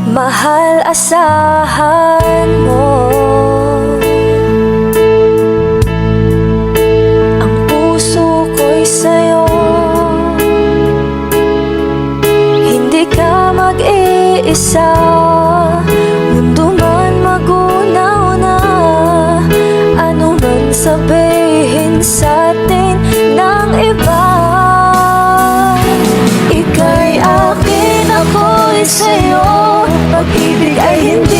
Mahal, asahan mo ang puso ko'y sa'yo. Hindi ka mag-iisa, mundo man magunaw na. Ano man sabihin sa'tin ng iba, ika'y akin, ako'y sa'yo. Pag-ibig ay hindi